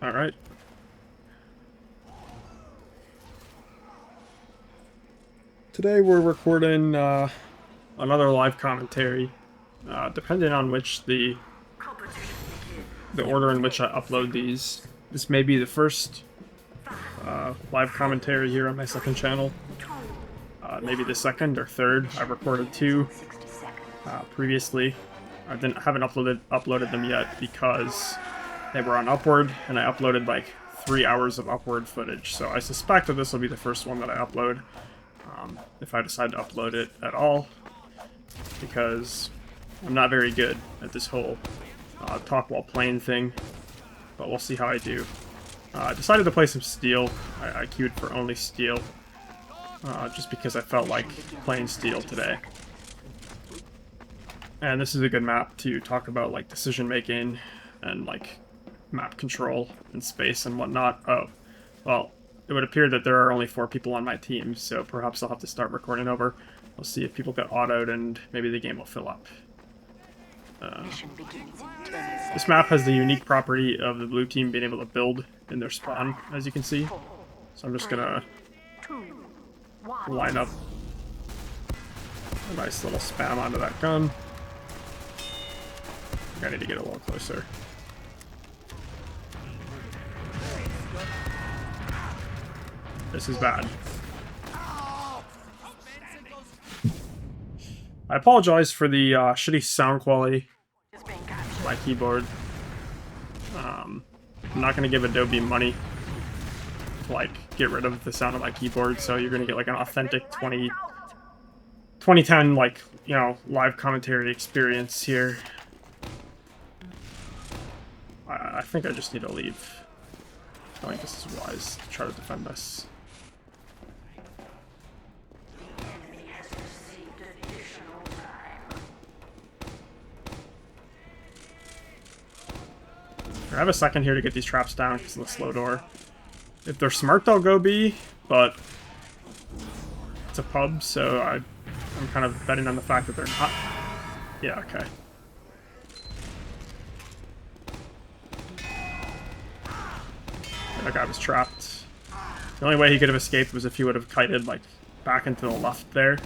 All right. Today we're recording another live commentary. Depending on which the order in which I upload these, this may be the first live commentary here on my second channel. Maybe the second or third. I've recorded two previously. Haven't uploaded them yet because they were on Upward, and I uploaded like 3 hours of Upward footage. So I suspect that this will be the first one that I upload, if I decide to upload it at all, because I'm not very good at this whole talk while playing thing, but we'll see how I do. I decided to play some Steel. I queued for only Steel, just because I felt like playing Steel today. And this is a good map to talk about, like, decision making and, like, map control and space and whatnot. Oh, well, it would appear that there are only 4 people on my team, so perhaps I'll have to start recording over. We'll see if people get autoed and maybe the game will fill up. This map has the unique property of the blue team being able to build in their spawn, as you can see. So I'm just gonna line up a nice little spam onto that gun. I need to get a little closer. This is bad. I apologize for the shitty sound quality of my keyboard. I'm not going to give Adobe money to, like, get rid of the sound of my keyboard, so you're going to get, like, an authentic 2010, like, you know, live commentary experience here. I think I just need to leave. I think this is wise to try to defend this. I have a second here to get these traps down because of the slow door. If they're smart, they'll go B, but it's a pub, so I'm kind of betting on the fact that they're not. Yeah, okay. That guy was trapped. The only way he could have escaped was if he would have kited, like, back into the left there.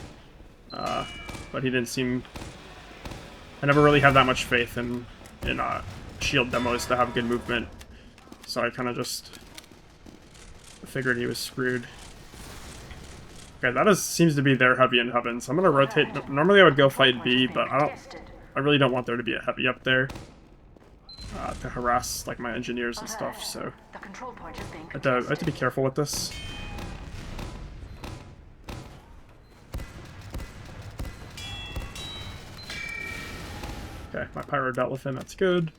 But he didn't seem... I never really had that much faith in shield demos to have good movement. So I kind of just figured he was screwed. Okay, that seems to be their heavy in heaven, so I'm going to rotate. Normally I would go fight B, but I really don't want there to be a heavy up there. To harass, like, my engineers and stuff, so I have to be careful with this. Okay, my Pyro dealt with him, that's good.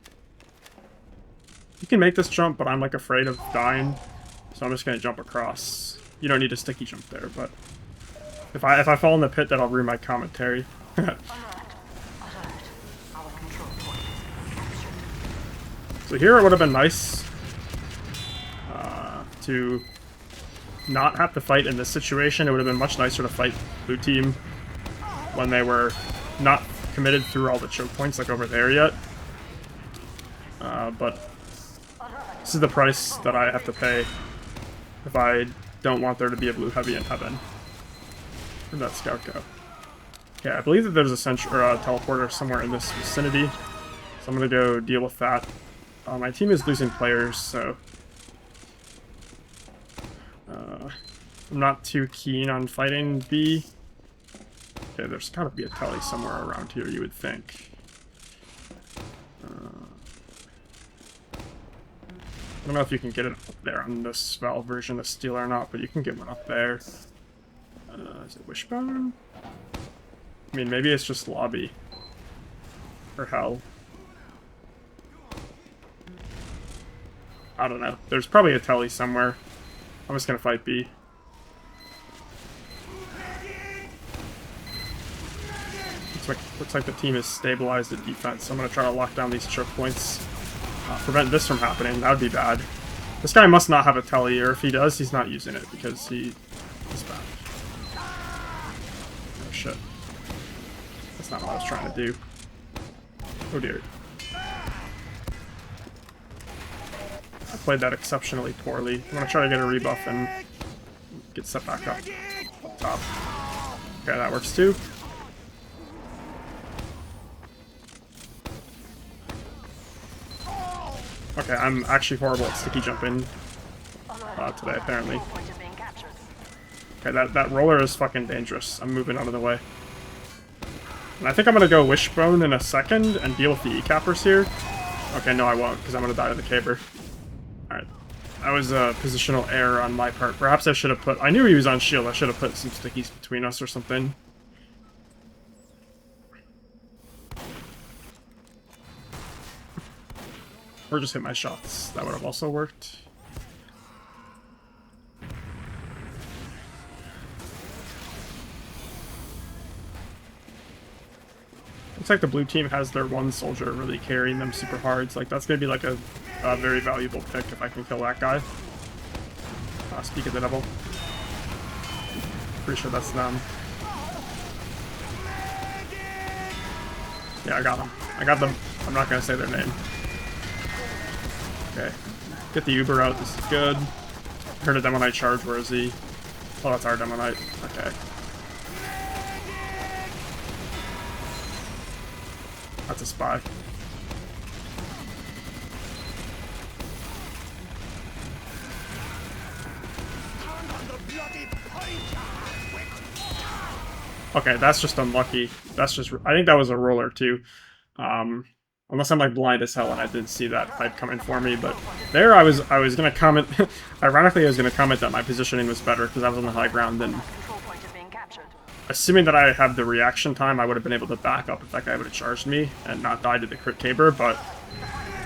You can make this jump, but I'm, like, afraid of dying, so I'm just gonna jump across. You don't need a sticky jump there, but if I fall in the pit, that'll ruin my commentary. So here it would have been nice to not have to fight in this situation. It would have been much nicer to fight blue team when they were not committed through all the choke points like over there yet. But this is the price that I have to pay if I don't want there to be a blue heavy in heaven. Where'd that scout go? Okay, I believe that there's a teleporter somewhere in this vicinity, so I'm gonna go deal with that. My team is losing players, so I'm not too keen on fighting B. Okay, there's gotta be a telly somewhere around here, you would think. I don't know if you can get it up there on this Valve version of Steel or not, but you can get one up there. Is it Wishbone? I mean, maybe it's just Lobby. Or Hell. I don't know. There's probably a telly somewhere. I'm just gonna fight B. Looks like the team is stabilized at defense, so I'm gonna try to lock down these choke points. Prevent this from happening. That would be bad. This guy must not have a telly, or if he does, he's not using it because he's bad. Oh shit. That's not what I was trying to do. Oh dear. played that exceptionally poorly. I'm gonna try to get a rebuff and get set back up top. Okay, that works too. Okay, I'm actually horrible at sticky jumping today, apparently. Okay, that roller is fucking dangerous. I'm moving out of the way. And I think I'm gonna go Wishbone in a second and deal with the E-cappers here. Okay, no I won't, because I'm gonna die to the caber. Alright. That was a positional error on my part. Perhaps I should have put... I knew he was on shield. I should have put some stickies between us or something. Or just hit my shots. That would have also worked. Looks like the blue team has their one soldier really carrying them super hard. It's like, that's going to be like a very valuable pick if I can kill that guy. Speak of the devil. Pretty sure that's them. Yeah, I got them. I got them. I'm not going to say their name. Okay. Get the Uber out. This is good. I heard a Demonite charge. Where is he? Oh, that's our Demonite. Okay. That's a spy. Okay, that's just unlucky. That's just... I think that was a roller, too. Unless I'm, like, blind as hell and I didn't see that pipe coming for me, but... There, I was gonna comment... Ironically, I was gonna comment that my positioning was better, because I was on the high ground, and... Assuming that I had the reaction time, I would have been able to back up if that guy would have charged me, and not died to the crit caber, but...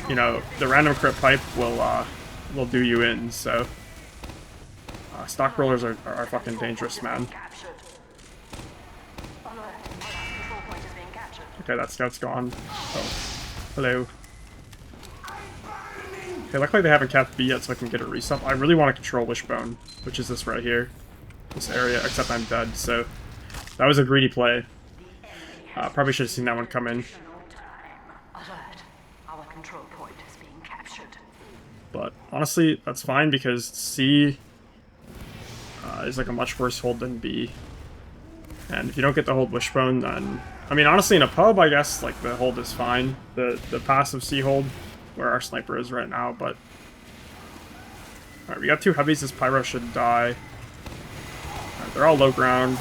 You know, the random crit pipe will do you in, so... stock rollers are fucking dangerous, man. Okay, that scout's gone. Oh. Hello. Okay, luckily they haven't capped B yet, so I can get a resup. I really want to control Wishbone, which is this right here. This area, except I'm dead, so... That was a greedy play. Probably should have seen that one come in. But, honestly, that's fine, because C is like a much worse hold than B. And if you don't get the hold Wishbone, then... I mean, honestly, in a pub, I guess, like, the hold is fine. The passive C hold, where our sniper is right now, but... Alright, we got two heavies. This Pyro should die. Alright, they're all low ground.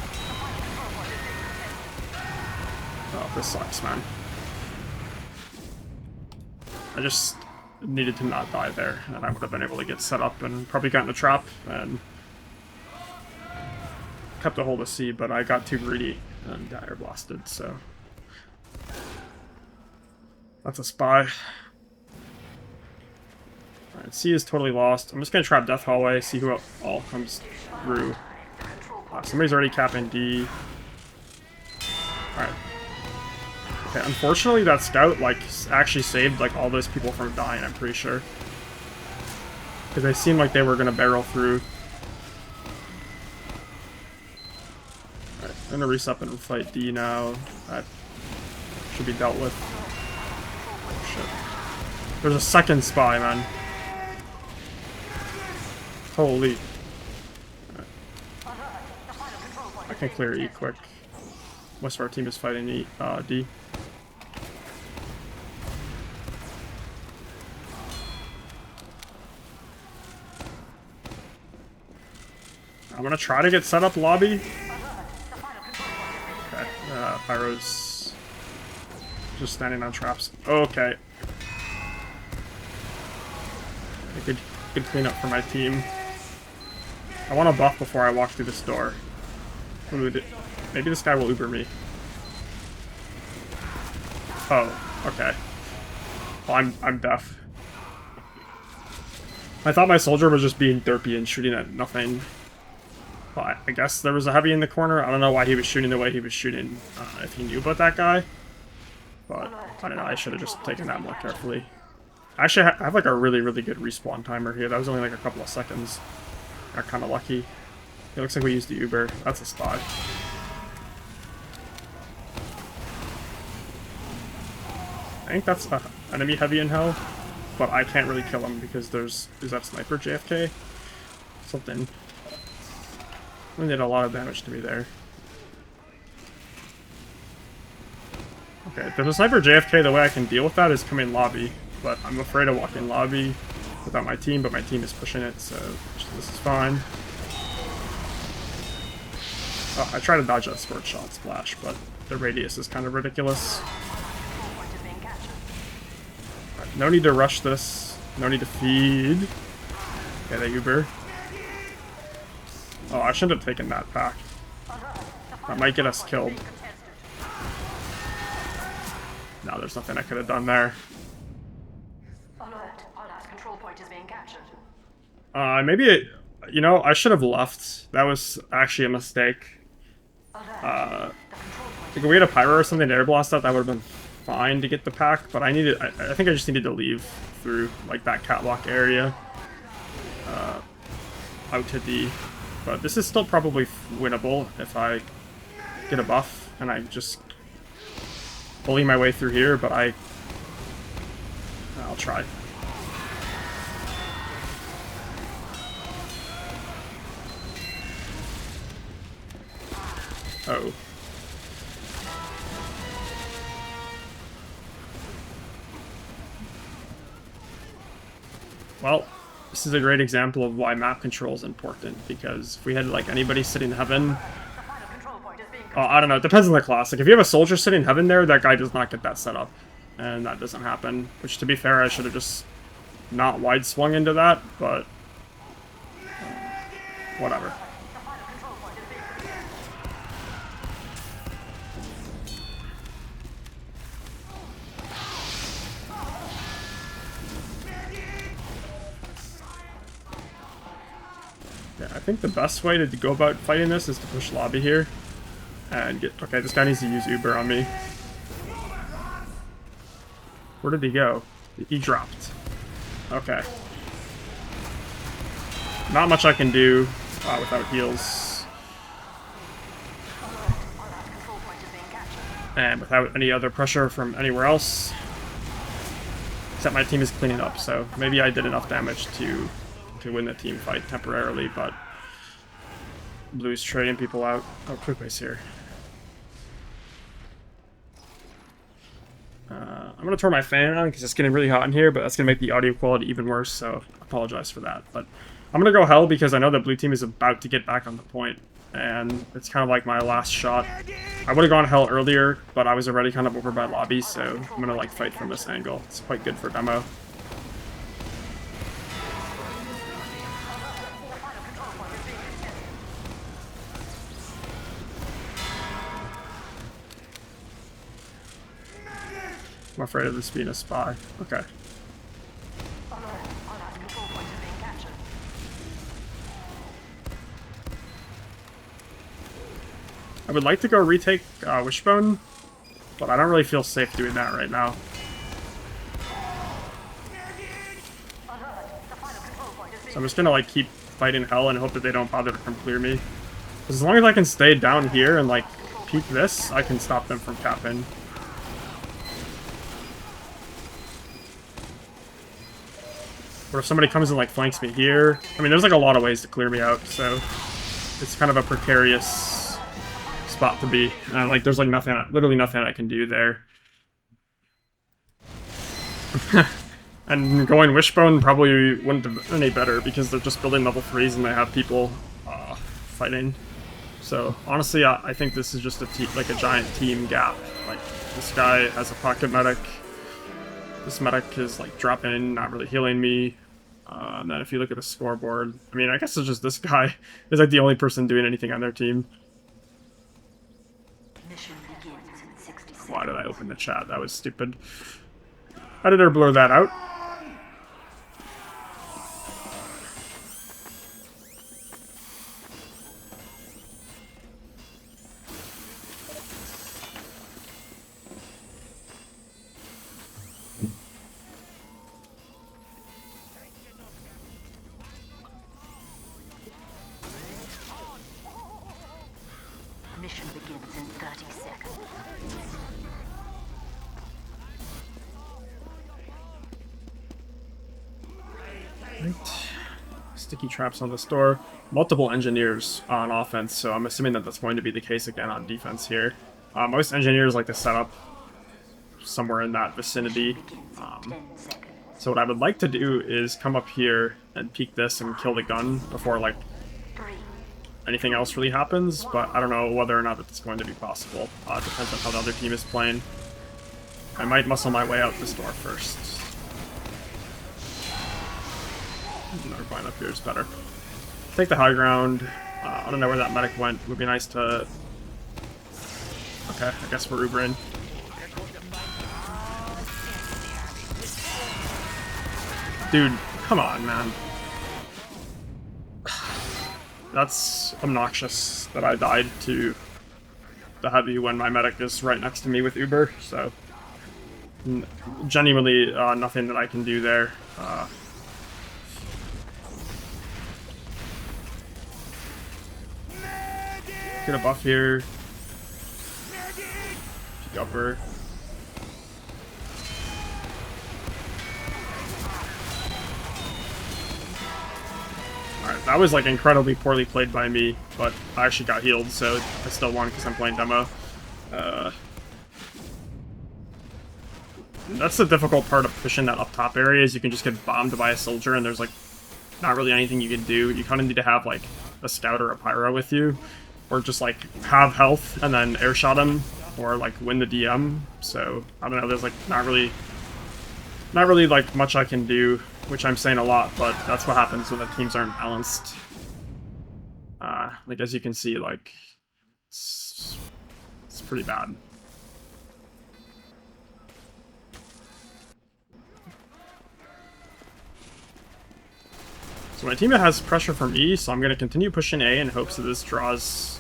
Oh, this sucks, man. I just needed to not die there, and I would have been able to get set up and probably gotten a trap, and... kept a hold of C, but I got too greedy and got air blasted, so... That's a spy. Alright, C is totally lost. I'm just gonna trap Death Hallway, see who all comes through. Somebody's already capping D. Alright. Okay, unfortunately that scout, like, actually saved, like, all those people from dying, I'm pretty sure. Because they seemed like they were gonna barrel through. Alright, I'm gonna resup and fight D now. That should be dealt with. Oh, shit. There's a second spy, man. Holy. Right. I can clear E quick. Most of our team is fighting E, D. I'm gonna try to get set up lobby. Okay, Pyro's just standing on traps. Okay. Good cleanup for my team. I want a buff before I walk through this door. Ooh, maybe this guy will Uber me. Oh, okay. Well, I'm deaf. I thought my soldier was just being derpy and shooting at nothing. But I guess there was a heavy in the corner. I don't know why he was shooting the way he was shooting, if he knew about that guy. But, I don't know, I should have just taken that more carefully. Actually, I have like a really, really good respawn timer here. That was only like a couple of seconds. Got kind of lucky. It looks like we used the Uber. That's a spot. I think that's enemy heavy in hell. but I can't really kill him because there's... Is that sniper JFK? Something. He did a lot of damage to me there. Okay, if there's a sniper JFK, the way I can deal with that is come in lobby. But I'm afraid to walk in lobby without my team, but my team is pushing it, so this is fine. Oh, I try to dodge that sword shot splash, but the radius is kind of ridiculous. Right, no need to rush this. No need to feed. Okay, the Uber. Oh, I shouldn't have taken that pack. That might get us killed. No, there's nothing I could have done there. Maybe it... You know, I should have left. That was actually a mistake. Like if we had a Pyro or something to air blast that, that would have been fine to get the pack, but I needed... I think I just needed to leave through, like, that catwalk area. Out to D. But this is still probably winnable if I get a buff and I just bully my way through here, but I'll try. Oh. Well, this is a great example of why map control is important, because if we had, like, anybody sitting in heaven... I don't know, it depends on the class. Like, if you have a soldier sitting in heaven there, that guy does not get that set up. And that doesn't happen. Which, to be fair, I should have just not wide swung into that, but... whatever. Yeah, I think the best way to go about fighting this is to push lobby here. And get... Okay, this guy needs to use Uber on me. Where did he go? He dropped. Okay. Not much I can do without heals. And without any other pressure from anywhere else. Except my team is cleaning up, so maybe I did enough damage to win the team fight temporarily, but Blue's trading people out. Oh, quick base here. I'm gonna turn my fan on because it's getting really hot in here, but that's gonna make the audio quality even worse, so I apologize for that. But I'm gonna go Hell because I know that Blue team is about to get back on the point, and it's kind of like my last shot. I would have gone Hell earlier, but I was already kind of over by lobby, so I'm gonna like fight from this angle. It's quite good for demo. I'm afraid of this being a spy. Okay. I would like to go retake Wishbone, but I don't really feel safe doing that right now. So I'm just gonna like keep fighting Hell and hope that they don't bother to come clear me. As long as I can stay down here and like peek this, I can stop them from capping. Or if somebody comes and like flanks me here, I mean, there's like a lot of ways to clear me out, so it's kind of a precarious spot to be. Like, there's like nothing, literally nothing I can do there. And going Wishbone probably wouldn't have been any better because they're just building level 3s and they have people fighting. So honestly, I think this is just like a giant team gap. Like, this guy has a pocket medic. This medic is like dropping, not really healing me. And then if you look at the scoreboard, I mean, I guess it's just this guy is like the only person doing anything on their team. Why did I open the chat? That was stupid. Editor, blur that out. Mission begins in 30 seconds. Right. Sticky traps on this door. Multiple engineers on offense, so I'm assuming that that's going to be the case again on defense here. Most engineers like to set up somewhere in that vicinity. So what I would like to do is come up here and peek this and kill the gun before like anything else really happens, but I don't know whether or not that's going to be possible. It depends on how the other team is playing. I might muscle my way out this door first. Never mind, up here is better. Take the high ground. I don't know where that medic went. It would be nice to... Okay, I guess we're Ubering. Dude, come on, man. That's obnoxious that I died to the heavy when my medic is right next to me with Uber, so... Genuinely, nothing that I can do there. Get a buff here. Peek upper. Alright, that was like incredibly poorly played by me, but I actually got healed, so I still won because I'm playing demo. That's the difficult part of pushing that up top area, is you can just get bombed by a soldier and there's like not really anything you can do. You kind of need to have like a scout or a pyro with you, or just like have health and then airshot him, or like win the DM. So I don't know, there's like not really like much I can do, which I'm saying a lot, but that's what happens when the teams aren't balanced. Like as you can see, like it's pretty bad. So my teammate has pressure from E, so I'm going to continue pushing A in hopes that this draws...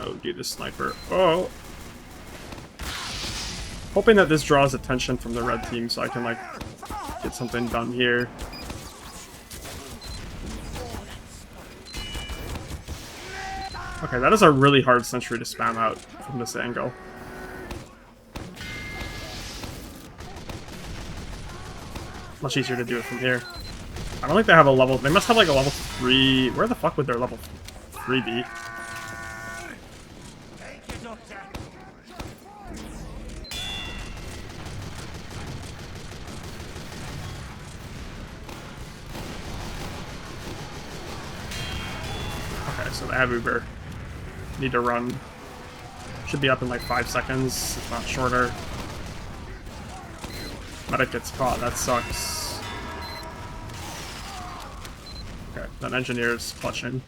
Oh, dude, this sniper. Oh! Hoping that this draws attention from the red team so I can, like, get something done here. Okay, that is a really hard sentry to spam out from this angle. Much easier to do it from here. I don't think they have a level... They must have like a level 3... Where the fuck would their level 3 be? Okay, so they have Uber. Need to run. Should be up in like 5 seconds, if not shorter. Medic gets caught, that sucks. Okay, that engineer's clutching.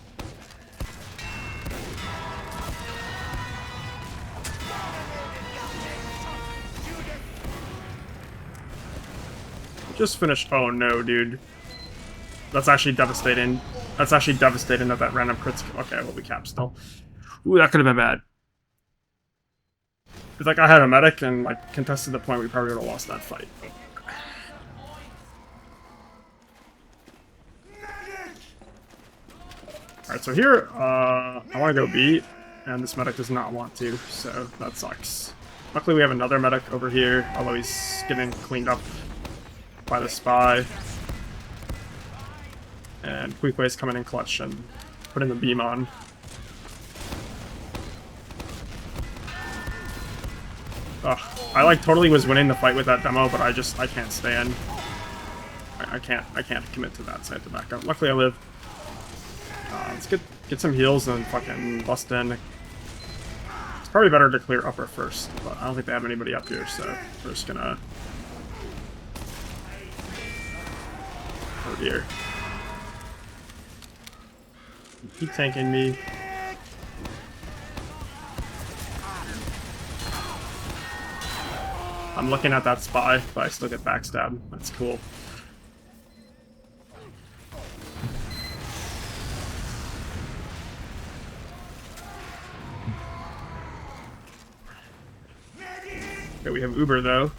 Just finished. Oh no, dude. That's actually devastating. That's actually devastating that that random crits. Okay, well, we cap still. Ooh, that could have been bad. It's like I had a medic and like contested the point, we probably would have lost that fight. Alright, so here, I want to go B, and this medic does not want to, so that sucks. Luckily we have another medic over here, although he's getting cleaned up by the spy. And Queequay's coming in clutch and putting the beam on. Ugh, I like totally was winning the fight with that demo, but I can't stand. I can't commit to that, so I have to back up. Luckily I live. Let's get some heals and fucking bust in. It's probably better to clear upper first, but I don't think they have anybody up here, so we're just gonna... Oh dear. Keep tanking me. I'm looking at that spy, but I still get backstabbed. That's cool. Okay, we have Uber though.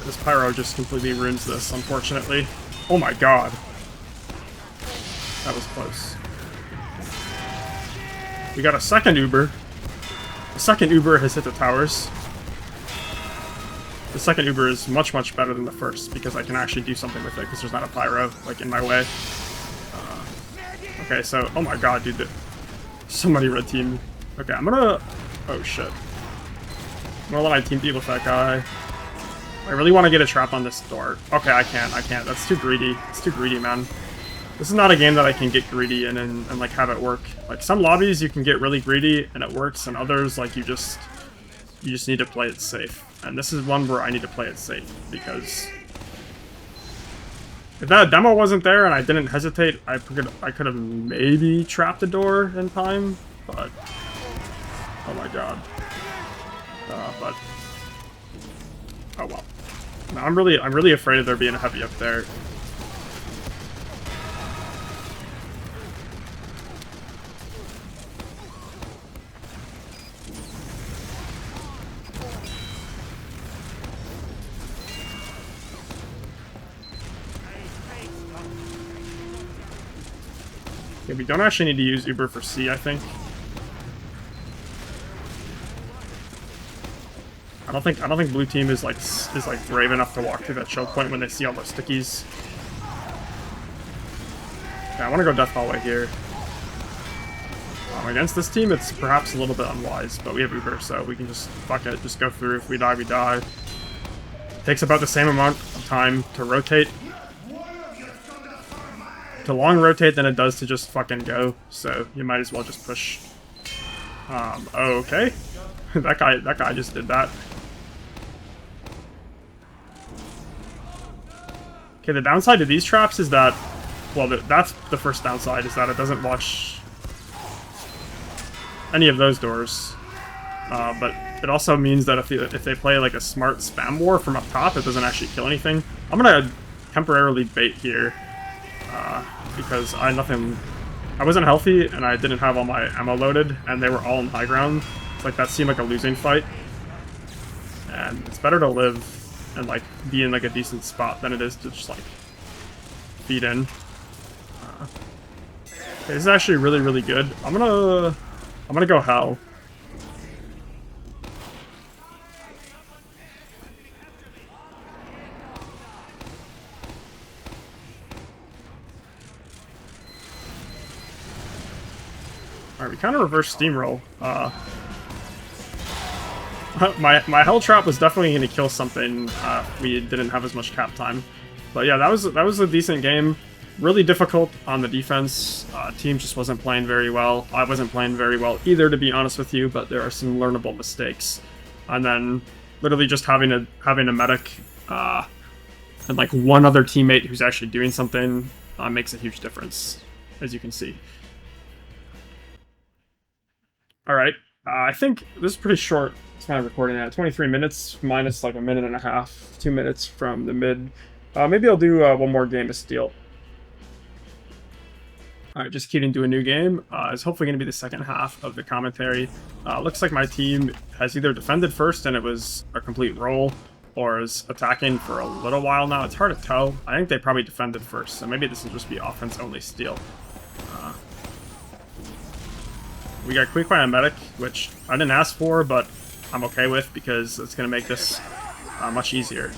This Pyro just completely ruins this, unfortunately. Oh my god. That was close. We got a second Uber. The second Uber has hit the towers. The second Uber is much, much better than the first because I can actually do something with it because there's not a Pyro, like, in my way. Okay, so, oh my god, dude. So many red team. Okay, I'm gonna... Oh, shit. I'm gonna let my team deal with that guy. I really want to get a trap on this door. Okay, I can't. That's too greedy. It's too greedy, man. This is not a game that I can get greedy in and like, have it work. Like, some lobbies you can get really greedy and it works, and others, like, you just need to play it safe. And this is one where I need to play it safe, because if that demo wasn't there and I didn't hesitate, I could have maybe trapped the door in time, but oh my god. But oh well. No, I'm really afraid of there being a heavy up there. Okay, we don't actually need to use Uber for C, I think. I don't think blue team is like brave enough to walk through that choke point when they see all those stickies. Okay, I want to go death hallway here. Against this team, it's perhaps a little bit unwise, but we have Uber, so we can just fuck it, just go through. If we die, we die. It takes about the same amount of time to rotate. To long rotate than it does to just fucking go, so you might as well just push. Okay. that guy just did that. Okay, the downside to these traps is that, well, that's the first downside, is that it doesn't watch any of those doors. But it also means that if they play like a smart spam war from up top, it doesn't actually kill anything. I'm gonna temporarily bait here. Because I wasn't healthy and I didn't have all my ammo loaded and they were all in high ground. It's like that seemed like a losing fight. And it's better to live and like be in like a decent spot than it is to just like feed in. Okay, this is actually really, really good. I'm gonna go hell. Alright, we kind of reverse steamroll. My hell trap was definitely going to kill something. We didn't have as much cap time, but yeah, that was a decent game. Really difficult on the defense. Team just wasn't playing very well. I wasn't playing very well either, to be honest with you. But there are some learnable mistakes, and then literally just having a medic and like one other teammate who's actually doing something makes a huge difference, as you can see. Alright, I think this is pretty short. It's kind of recording at 23 minutes, minus like a minute and a half, 2 minutes from the mid. Maybe I'll do one more game of Steel. Alright, just queued into a new game. It's hopefully going to be the second half of the commentary. Looks like my team has either defended first and it was a complete roll, or is attacking for a little while now. It's hard to tell. I think they probably defended first, so maybe this will just be offense-only Steel. We got Quick Fire and Medic, which I didn't ask for, but I'm okay with because it's going to make this much easier.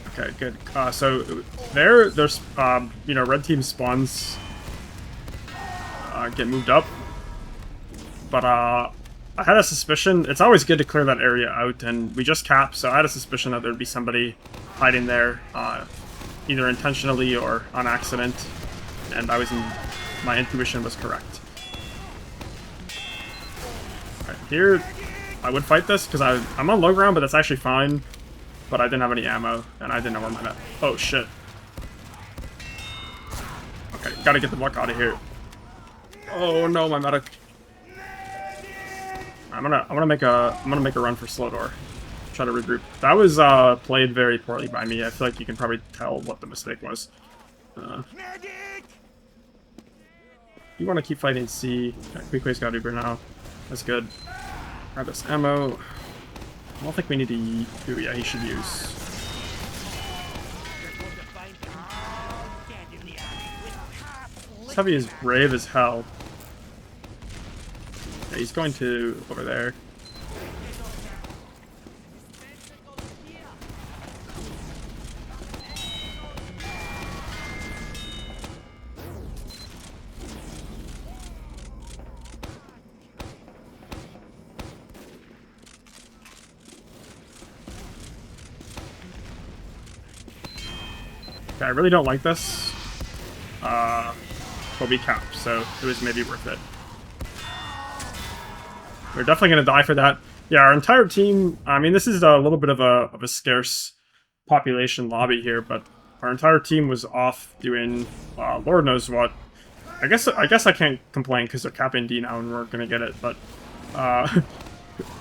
Okay, good. So there's you know, red team spawns get moved up, but I had a suspicion. It's always good to clear that area out, and we just capped, so I had a suspicion that there'd be somebody hiding there, either intentionally or on accident, and my intuition was correct. Alright, here, I would fight this, because I'm on low ground, but that's actually fine. But I didn't have any ammo, and I didn't know where my medic... Oh, shit. Okay, gotta get the fuck out of here. Oh no, my medic. I'm gonna make a run for slow door. Try to regroup. That was played very poorly by me. I feel like you can probably tell what the mistake was. You want to keep fighting C. Okay, Quickly's got Uber now. That's good. Grab this ammo. I don't think we need to... Ooh, yeah, he should use. This heavy is brave as hell. Yeah, he's going to over there. Okay, I really don't like this. But we capped, so it was maybe worth it. We're definitely going to die for that. Yeah, our entire team... I mean, this is a little bit of a scarce population lobby here, but our entire team was off doing Lord knows what. I guess I can't complain because they're capping D now and we're going to get it, but...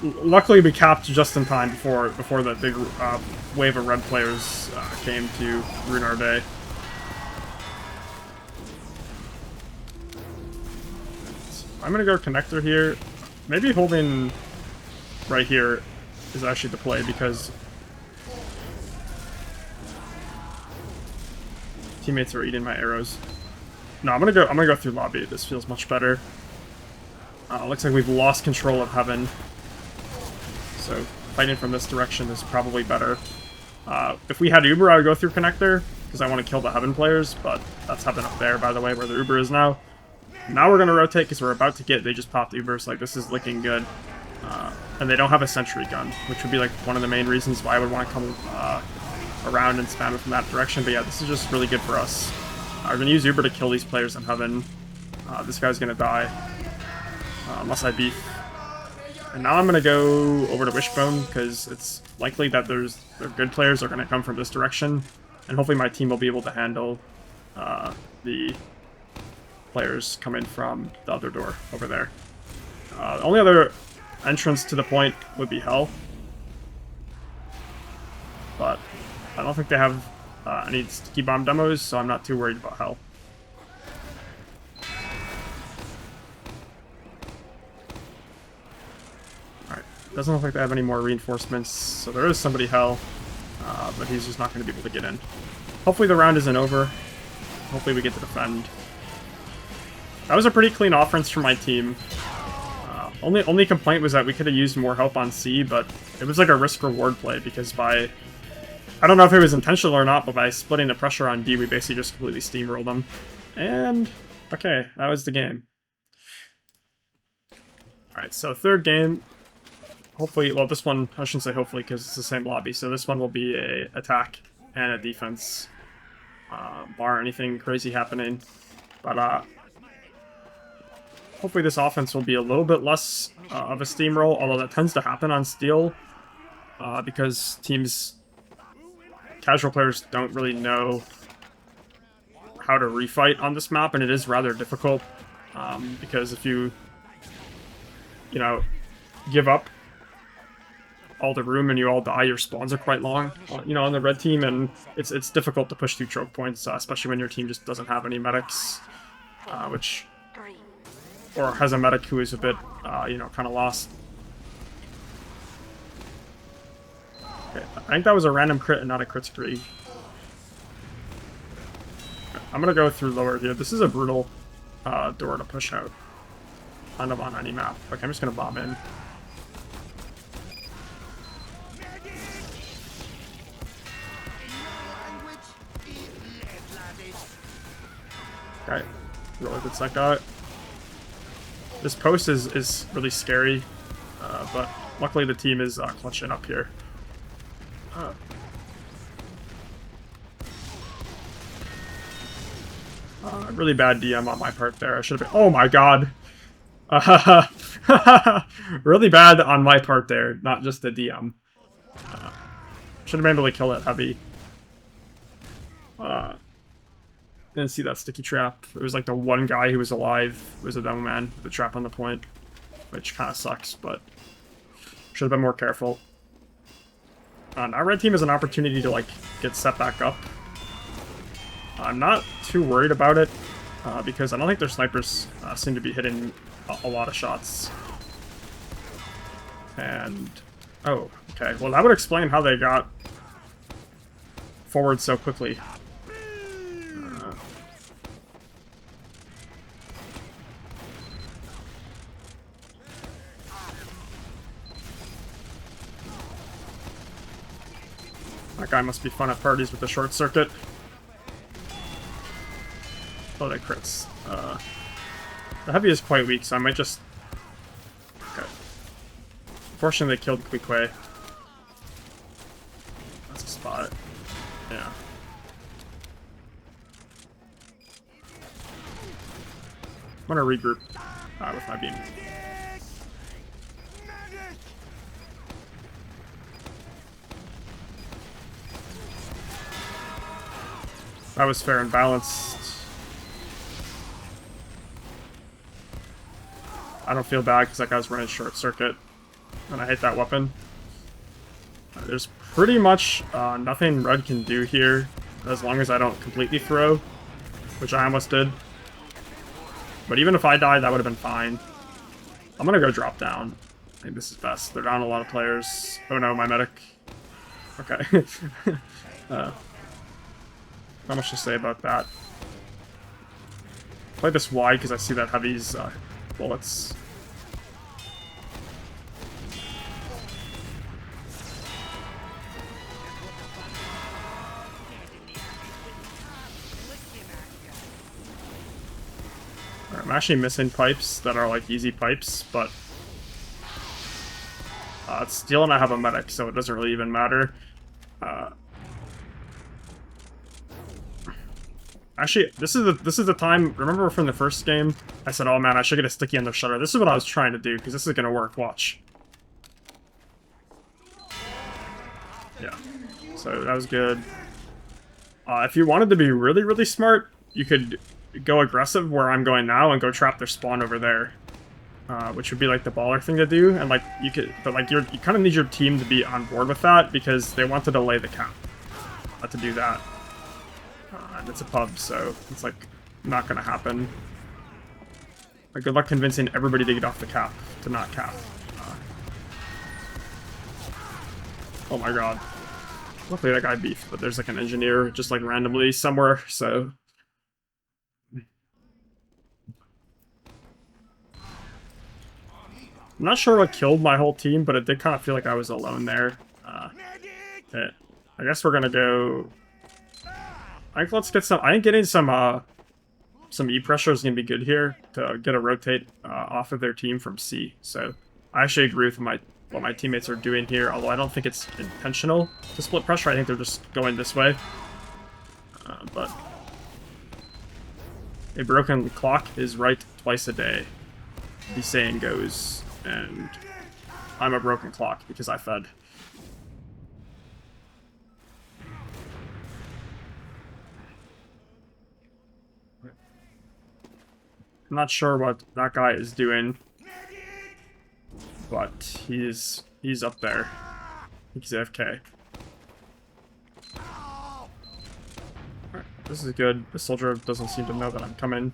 luckily we capped just in time before the big wave of red players came to ruin our day. I'm gonna go connector here. Maybe holding right here is actually the play because teammates are eating my arrows. No, I'm gonna go through lobby. This feels much better. Looks like we've lost control of heaven. So fighting from this direction is probably better. If we had Uber, I would go through connector because I want to kill the heaven players, but that's heaven up there, by the way, where the Uber is now. Now we're going to rotate because we're about to get... They just popped Ubers. Like, this is looking good. And they don't have a sentry gun, which would be, like, one of the main reasons why I would want to come around and spam it from that direction. But yeah, this is just really good for us. I'm going to use Uber to kill these players in heaven. This guy's going to die. Unless I beef. And now I'm going to go over to Wishbone because it's likely that their good players are going to come from this direction. And hopefully my team will be able to handle the players coming from the other door over there. The only other entrance to the point would be Hell. But I don't think they have any sticky bomb demos, so I'm not too worried about Hell. Alright, doesn't look like they have any more reinforcements, so there is somebody Hell, but he's just not going to be able to get in. Hopefully the round isn't over. Hopefully we get to defend. That was a pretty clean offense from my team. Only complaint was that we could have used more help on C, but it was like a risk-reward play because by... I don't know if it was intentional or not, but by splitting the pressure on D, we basically just completely steamrolled them. And... okay, that was the game. Alright, so third game. Hopefully, well, this one, I shouldn't say hopefully because it's the same lobby, so this one will be a attack and a defense. Bar anything crazy happening. But, hopefully this offense will be a little bit less of a steamroll, although that tends to happen on Steel because casual players don't really know how to refight on this map, and it is rather difficult because if you give up all the room and you all die, your spawns are quite long, on the red team, and it's difficult to push through choke points, especially when your team just doesn't have any medics, or has a medic who is a bit, kind of lost. Okay, I think that was a random crit and not a crit spree. I'm gonna go through lower here. This is a brutal door to push out. Kind of on any map. Okay, I'm just gonna bomb in. Okay, really good psych out. This post is really scary, but luckily the team is clutching up here. Really bad DM on my part there. I should have been... oh my god! Really bad on my part there, not just the DM. Should have been able to kill that heavy. Didn't see that sticky trap. It was like the one guy who was alive was a Demoman with the trap on the point, which kind of sucks, but should have been more careful. Our red team has an opportunity to get set back up. I'm not too worried about it because I don't think their snipers seem to be hitting a lot of shots. And Oh, okay. Well, that would explain how they got forward so quickly. That guy must be fun at parties with the short circuit. Oh, that crits. The heavy is quite weak, so I might just... Okay. Fortunately, they killed Queequeg. That's a spot. Yeah. I'm gonna regroup with my beam. That was fair and balanced. I don't feel bad because that guy's running short circuit, and I hate that weapon. There's pretty much nothing red can do here, as long as I don't completely throw, which I almost did. But even if I died, that would have been fine. I'm gonna go drop down. I think this is best. They're down a lot of players. Oh no, my medic. Okay. Not much to say about that. Play this wide because I see that heavy's bullets. Alright, I'm actually missing pipes that are like easy pipes, but Steel and I have a medic, so it doesn't really even matter. Actually, this is the time. Remember from the first game, I said, "Oh man, I should get a sticky on the shutter." This is what I was trying to do because this is gonna work. Watch. Yeah. So that was good. If you wanted to be really, really smart, you could go aggressive where I'm going now and go trap their spawn over there, which would be like the baller thing to do. And like you could, but like you kind of need your team to be on board with that because they want to delay the cap. To do that. And it's a pub, so it's like not gonna happen. Like, good luck convincing everybody to get off the cap, to not cap. Oh my god. Luckily that guy beefed, but there's like an engineer just like randomly somewhere, so... I'm not sure what killed my whole team, but it did kind of feel like I was alone there. Okay. I guess we're gonna go... I think let's get some... I think getting some E pressure is gonna be good here to get a rotate off of their team from C. So I actually agree with what my teammates are doing here, although I don't think it's intentional to split pressure. I think they're just going this way. But a broken clock is right twice a day, the saying goes, and I'm a broken clock because I fed. I'm not sure what that guy is doing, but he's up there. He's AFK. Alright, this is good. The soldier doesn't seem to know that I'm coming.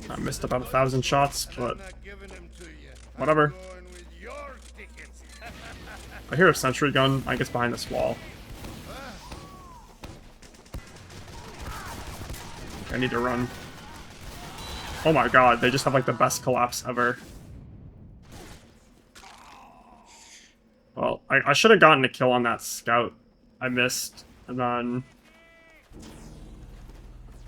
I missed about 1,000 shots, but whatever. I hear a sentry gun. I guess behind this wall. I need to run. Oh my god, they just have like the best collapse ever. Well, I should have gotten a kill on that scout. I missed, and then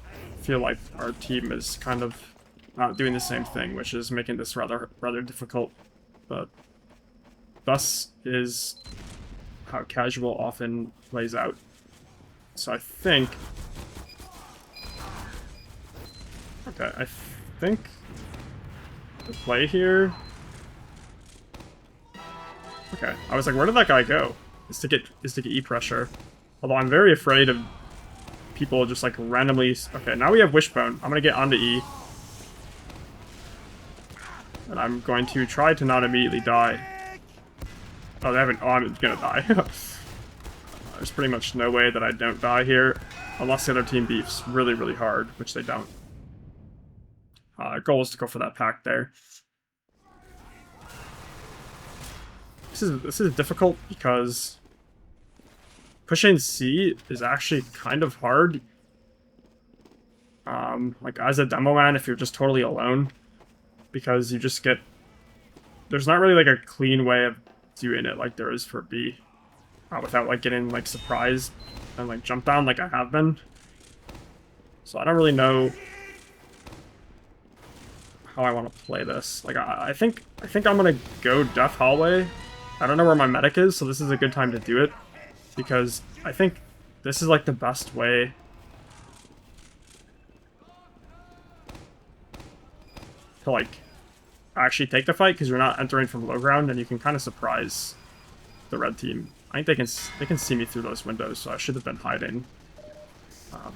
I feel like our team is kind of not doing the same thing, which is making this rather difficult. But thus is how casual often plays out. So I think... Okay, I think the play here... Okay, I was like, where did that guy go? Is to get E pressure. Although I'm very afraid of people just like randomly... Okay, now we have Wishbone. I'm gonna get onto E. And I'm going to try to not immediately die. Oh, they haven't... Oh, I'm gonna die. There's pretty much no way that I don't die here. Unless the other team beefs really, really hard, which they don't. Goal is to go for that pack there. This is difficult because pushing C is actually kind of hard. Like as a demo man, if you're just totally alone, because you just get, there's not really like a clean way of doing it like there is for B, without like getting like surprised and like jump down like I have been. So I don't really know how I want to play this. Like I think I'm gonna go Death Hallway. I don't know where my medic is, so this is a good time to do it, because I think this is like the best way to like actually take the fight, because you're not entering from low ground and you can kind of surprise the red team. I think they can see me through those windows, so I should have been hiding.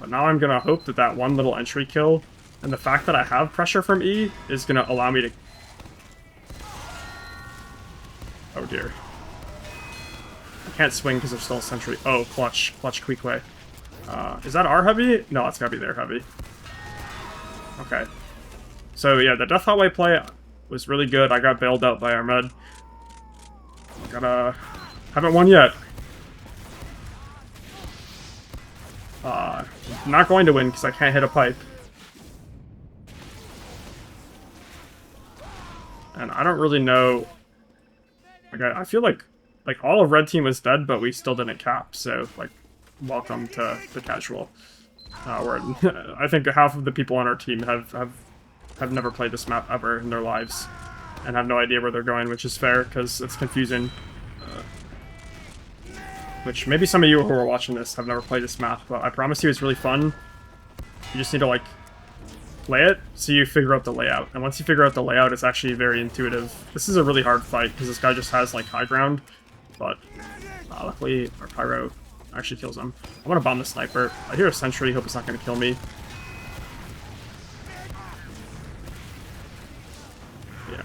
But now I'm gonna hope that that one little entry kill and the fact that I have pressure from E is gonna allow me to. Oh dear. I can't swing because there's still a sentry. Oh, clutch quick way. Is that our heavy? No, it's gotta be their heavy. Okay. So yeah, the Death Hallway play was really good. I got bailed out by our med. Haven't won yet. Not going to win because I can't hit a pipe. And I don't really know. Like I feel like all of red team was dead, but we still didn't cap. So like, welcome to the casual. Where I think half of the people on our team have never played this map ever in their lives, and have no idea where they're going, which is fair because it's confusing. Which maybe some of you who are watching this have never played this map, but I promise you it's really fun. You just need to like play it so you figure out the layout, and once you figure out the layout, it's actually very intuitive. This is a really hard fight because this guy just has like high ground, but luckily our Pyro actually kills him. I want to bomb the sniper. I hear a sentry, hope it's not going to kill me. Yeah.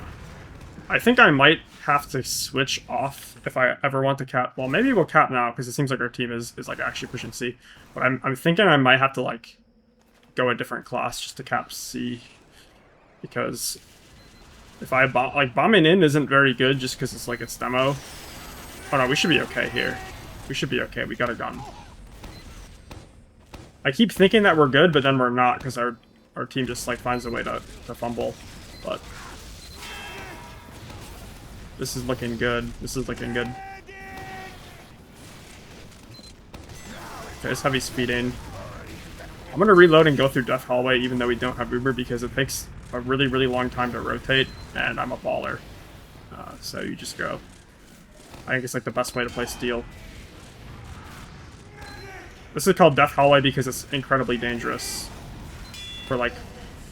I think I might have to switch off if I ever want to cap. Well, maybe we'll cap now because it seems like our team is like actually pushing C. But I'm thinking I might have to like go a different class just to cap C, because if I bombing in isn't very good just because it's like it's demo. Oh no, we should be okay here. We should be okay. We got a gun. I keep thinking that we're good, but then we're not because our team just like finds a way to fumble. But this is looking good. This is looking good. Okay, it's heavy speeding. I'm gonna reload and go through Death Hallway even though we don't have Uber, because it takes a really, really long time to rotate, and I'm a baller. So you just go. I think it's like the best way to play Steel. This is called Death Hallway because it's incredibly dangerous. For like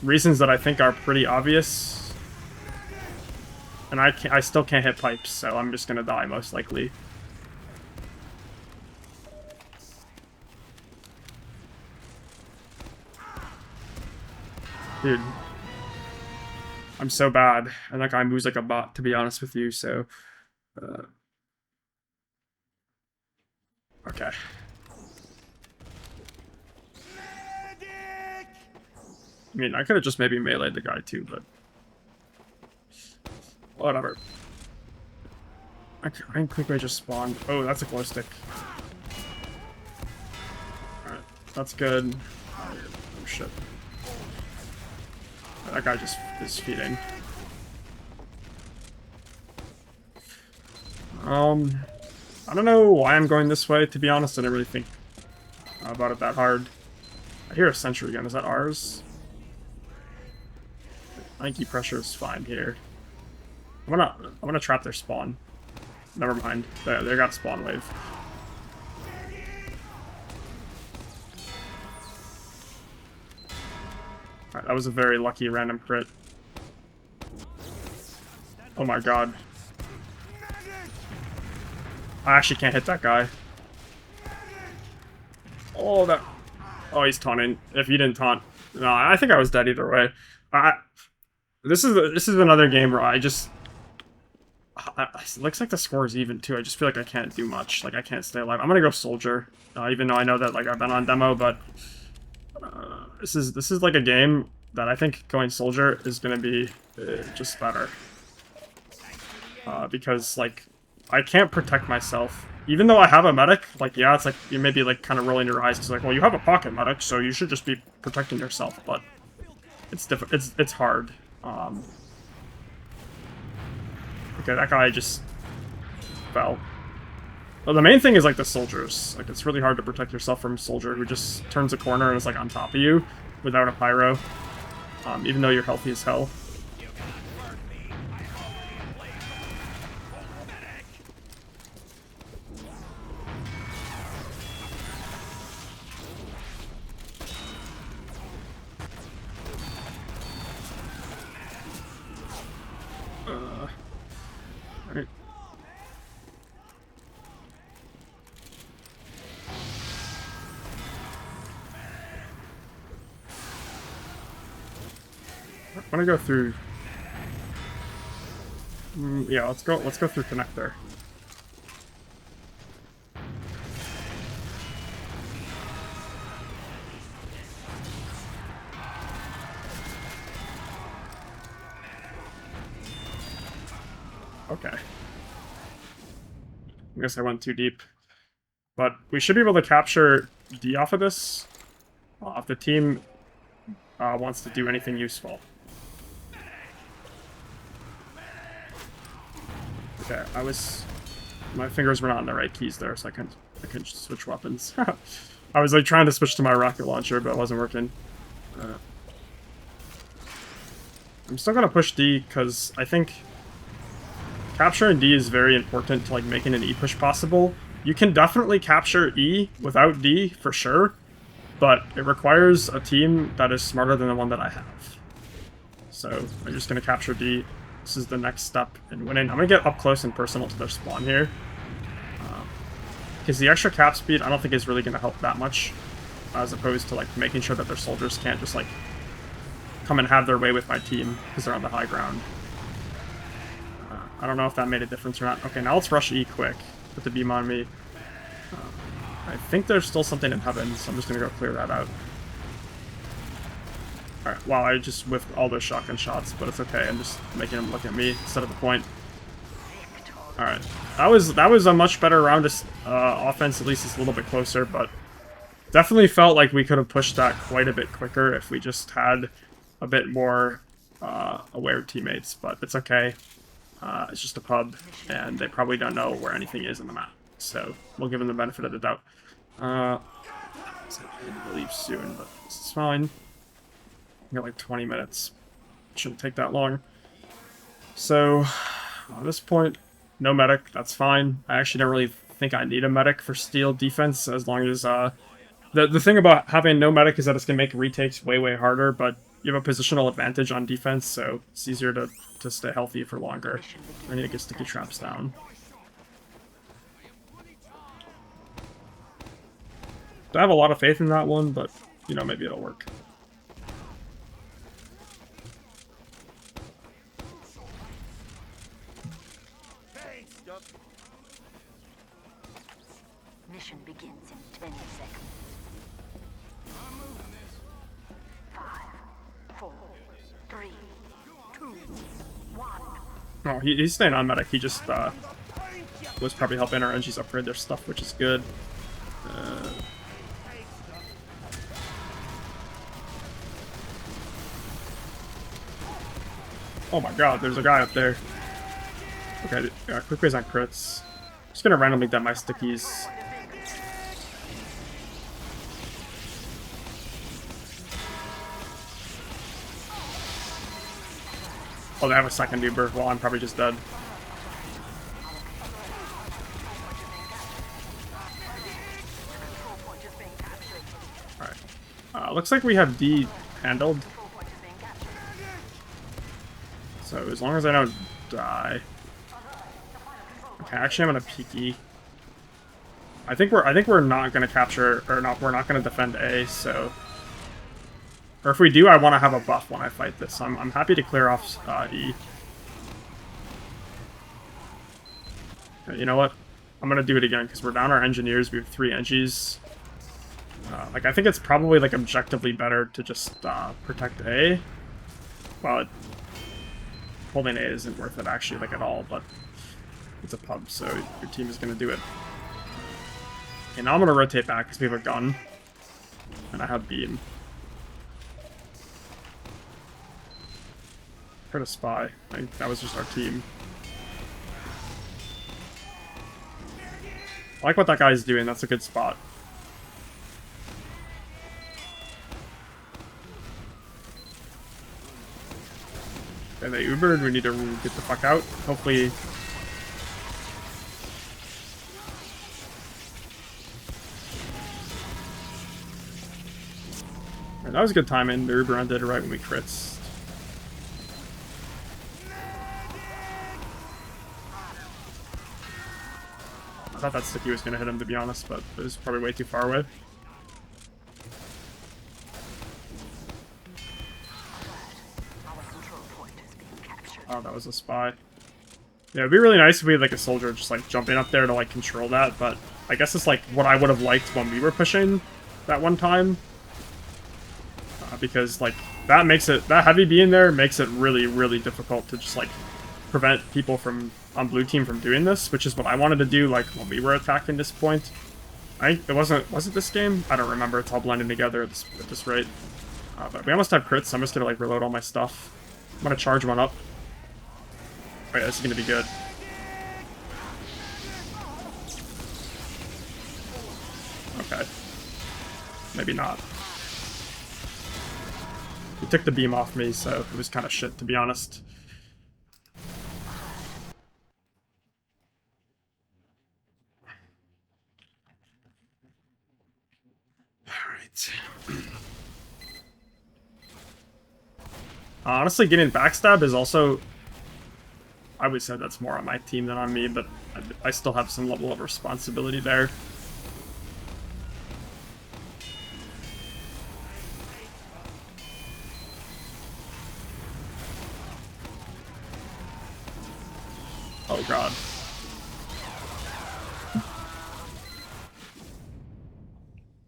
reasons that I think are pretty obvious. And I still can't hit pipes, so I'm just gonna die most likely. Dude. I'm so bad. And that guy moves like a bot, to be honest with you, so... okay. I mean, I could have just maybe meleeed the guy too, but... whatever. I can quickly just spawn. Oh, that's a glow stick. Alright, that's good. Oh shit. That guy just is feeding. I don't know why I'm going this way, to be honest. I didn't really think about it that hard. I hear a sentry again. Is that ours? I think pressure is fine here. I'm gonna trap their spawn. Never mind. They got spawn wave. Alright, that was a very lucky random crit. Oh my god. I actually can't hit that guy. Oh, that... oh, he's taunting. If he didn't taunt... no, I think I was dead either way. This is another game where I just... it looks like the score is even too. I just feel like I can't do much. Like I can't stay alive. I'm gonna go soldier, even though I know that like I've been on demo. But this is like a game that I think going soldier is gonna be just better, because like I can't protect myself. Even though I have a medic, like, yeah, it's like, you may be, like, kind of rolling your eyes, because, like, well, you have a pocket medic, so you should just be protecting yourself, but it's it's hard. Okay, that guy just fell. Well, the main thing is, like, the soldiers. Like, it's really hard to protect yourself from a soldier who just turns a corner and is, like, on top of you without a pyro, even though you're healthy as hell. Alright. I'm gonna go through. Yeah, let's go through connector. Okay. I guess I went too deep. But we should be able to capture D off of this if the team wants to do anything useful. Okay, my fingers were not on the right keys there, so I couldn't switch weapons. I was like trying to switch to my rocket launcher, but it wasn't working. I'm still gonna push D because I think capturing D is very important to like making an E push possible. You can definitely capture E without D for sure, but it requires a team that is smarter than the one that I have. So I'm just gonna capture D. This is the next step in winning. I'm gonna get up close and personal to their spawn here, because the extra cap speed I don't think is really gonna help that much, as opposed to like making sure that their soldiers can't just like come and have their way with my team because they're on the high ground. I don't know if that made a difference or not. Okay, now let's rush E quick. Put the beam on me. I think there's still something in heaven, so I'm just gonna go clear that out. Alright, wow, I just whiffed all those shotgun shots, but it's okay. I'm just making them look at me instead of the point. Alright, that was a much better round of offense. At least it's a little bit closer, but definitely felt like we could have pushed that quite a bit quicker if we just had a bit more aware teammates, but it's okay. It's just a pub, and they probably don't know where anything is in the map, so we'll give them the benefit of the doubt. I didn't leave soon, but this is fine. I got like 20 minutes. Shouldn't take that long. So, at this point, no medic, that's fine. I actually don't really think I need a medic for steal defense, as long as, the thing about having no medic is that it's going to make retakes way, way harder, but you have a positional advantage on defense, so it's easier to stay healthy for longer. I need to get sticky traps down. I have a lot of faith in that one, but, you know, maybe it'll work. Mission begins in 10 seconds. 5, 4, 3, 2, 1. Oh, he's staying on medic. He just was probably helping our NGs upgrade their stuff, which is good. Oh my god, there's a guy up there. Okay, quick ways on crits. Just gonna randomly dead my stickies. Oh, they have a second Uber. Well, I'm probably just dead. Alright. Looks like we have D handled. So as long as I don't die. Okay, actually I'm gonna peek E. I think we're not gonna capture, or not, we're not gonna defend A, so, or if we do, I want to have a buff when I fight this. So I'm happy to clear off E. Okay, you know what? I'm gonna do it again because we're down our engineers. We have 3 engies. Like I think it's probably like objectively better to just protect A. Well, holding A isn't worth it actually, like at all. But It's a pub, so your team is going to do it. Okay, now I'm going to rotate back because we have a gun. And I have beam. Heard a spy. I think that was just our team. I like what that guy's doing. That's a good spot. Okay, they Ubered. We need to get the fuck out. Hopefully... Right, that was a good timing. The Uber ended right when we crits. I thought that sticky was going to hit him, to be honest, but it was probably way too far away. Oh, that was a spy. Yeah, it'd be really nice if we had like a soldier just like jumping up there to like control that, but I guess it's like what I would have liked when we were pushing that one time. Because like that makes it, that heavy being there makes it really, really difficult to just like prevent people from on blue team from doing this, which is what I wanted to do like when we were attacking this point. I think it was it this game? I don't remember. It's all blending together at this rate. But we almost have crits, so I'm just gonna like reload all my stuff. I'm gonna charge one up. Oh yeah, this is gonna be good. Okay. Maybe not. He took the beam off me, so it was kind of shit, to be honest. Alright. Honestly, getting backstab is also... I would say that's more on my team than on me, but I still have some level of responsibility there. Oh god.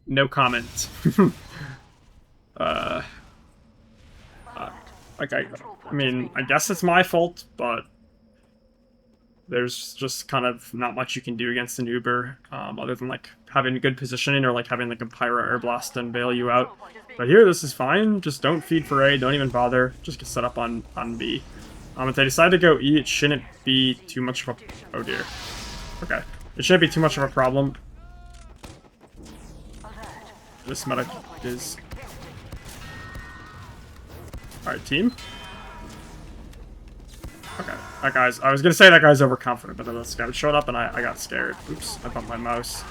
No comment. Like I mean, I guess it's my fault, but there's just kind of not much you can do against an Uber, other than like having good positioning or like having like a Pyro air blast and bail you out. But here, this is fine. Just don't feed for A. Don't even bother. Just get set up on B. If they decide to go E, it shouldn't be too much of a... Oh dear. Okay. It shouldn't be too much of a problem. This medic is... Alright, team. Okay. That guy's... I was gonna say that guy's overconfident, but then the scout showed up and I got scared. Oops, I bumped my mouse.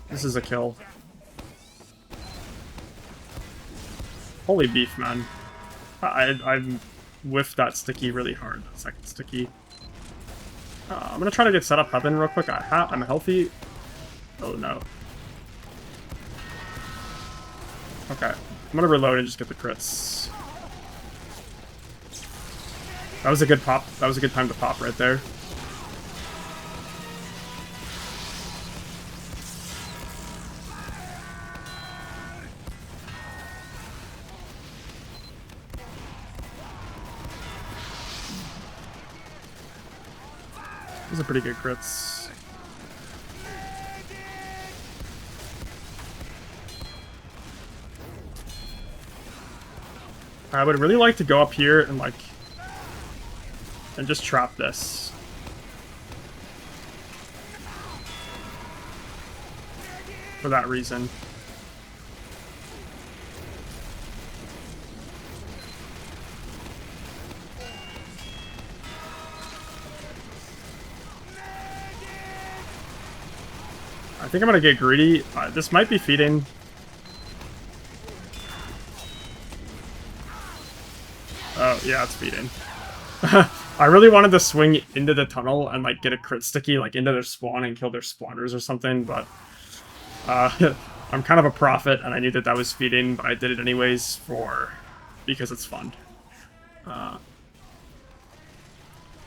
This is a kill. Holy beef, man. I whiffed that sticky really hard. That second sticky. I'm gonna try to get set up heaven real quick. I'm healthy. Oh no. Okay. I'm gonna reload and just get the crits. That was a good pop. That was a good time to pop right there. These are pretty good crits. I would really like to go up here and like... and just trap this. For that reason. I think I'm gonna get greedy. This might be feeding. Oh, yeah, it's feeding. I really wanted to swing into the tunnel and like get a crit sticky like into their spawn and kill their spawners or something, but I'm kind of a prophet and I knew that that was feeding, but I did it anyways because it's fun.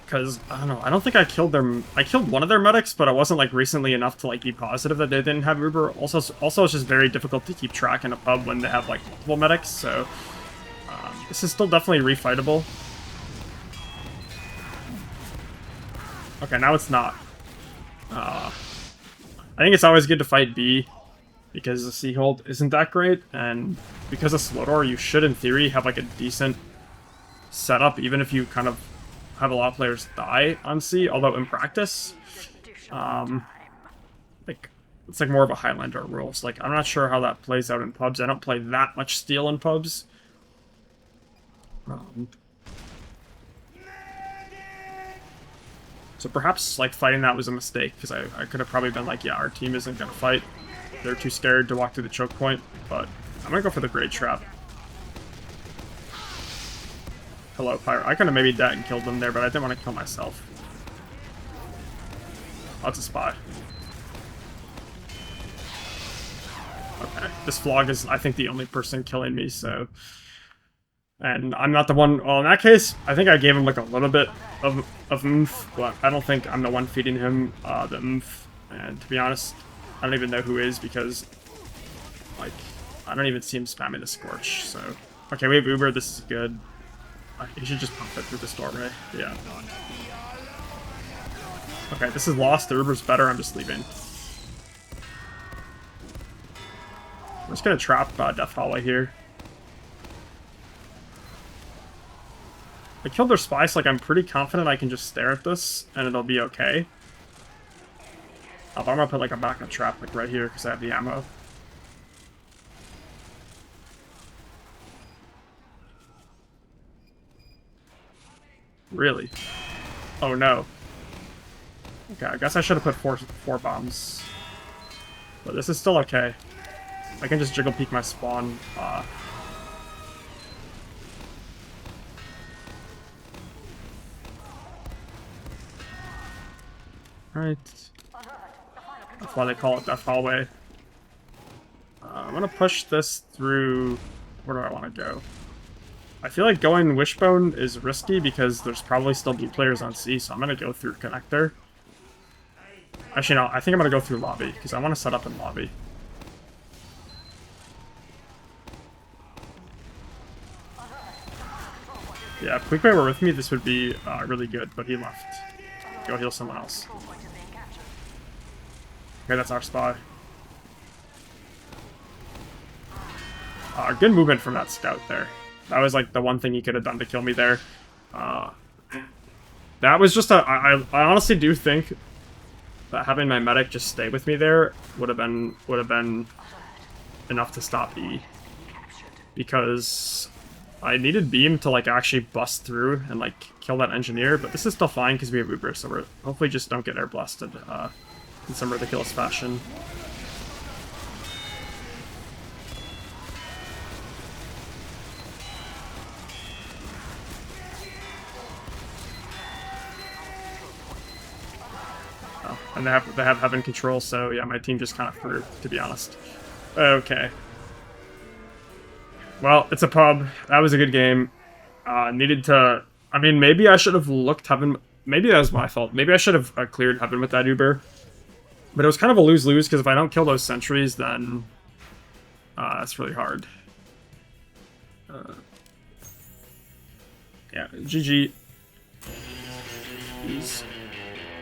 Because, I don't know, I don't think I killed their... I killed one of their medics, but I wasn't, like, recently enough to, like, be positive that they didn't have Uber. Also, it's just very difficult to keep track in a pub when they have, like, multiple medics, so... this is still definitely refightable. Okay, now it's not. I think it's always good to fight B, because the C-hold isn't that great, and because of Slowdoor, you should, in theory, have like a decent setup, even if you kind of have a lot of players die on C, although in practice, like, it's like more of a Highlander rules. Like, I'm not sure how that plays out in pubs. I don't play that much steel in pubs. So perhaps, like, fighting that was a mistake, because I could have probably been like, yeah, our team isn't going to fight. They're too scared to walk through the choke point, but I'm going to go for the Great Trap. Hello, Pyro. I could have maybe died and killed them there, but I didn't want to kill myself. Oh, it's a spy. Okay, this Flog is, I think, the only person killing me, so... And I'm not the one... Well, in that case, I think I gave him, like, a little bit of oomph, but I don't think I'm the one feeding him the oomph. And to be honest, I don't even know who is, because, like, I don't even see him spamming the Scorch, so... Okay, we have Uber, this is good. He should just pump it through this doorway. Yeah. Okay, this is lost. The Uber's better. I'm just leaving. I'm just gonna trap Death Hallway here. I killed their spy, so like, I'm pretty confident I can just stare at this, and it'll be okay. But I'm gonna put like a backup trap like right here, because I have the ammo. Really? Oh no. Okay, I guess I should have put four bombs. But this is still okay. I can just jiggle peek my spawn. Right. That's why they call it Death Hallway. I'm gonna push this through... Where do I want to go? I feel like going Wishbone is risky because there's probably still B players on C, so I'm gonna go through Connector. Actually, no, I think I'm gonna go through Lobby, because I want to set up in Lobby. Yeah, if Quickbait were with me, this would be really good, but he left. Go heal someone else. Okay, that's our spy. Good movement from that scout there. That was like the one thing he could have done to kill me there. That was just I honestly do think that having my medic just stay with me there would have been enough to stop E. Because I needed Beam to like actually bust through and like kill that engineer, but this is still fine because we have Uber, so we're hopefully just don't get air blasted in some ridiculous fashion. Oh, and they have heaven control, so yeah, my team just kind of threw, to be honest. Okay. Well, it's a pub. That was a good game. Needed to... I mean, maybe I should have looked heaven... Maybe that was my fault. Maybe I should have cleared heaven with that Uber. But it was kind of a lose-lose, because if I don't kill those sentries, then... that's really hard. Yeah, GG. Jeez.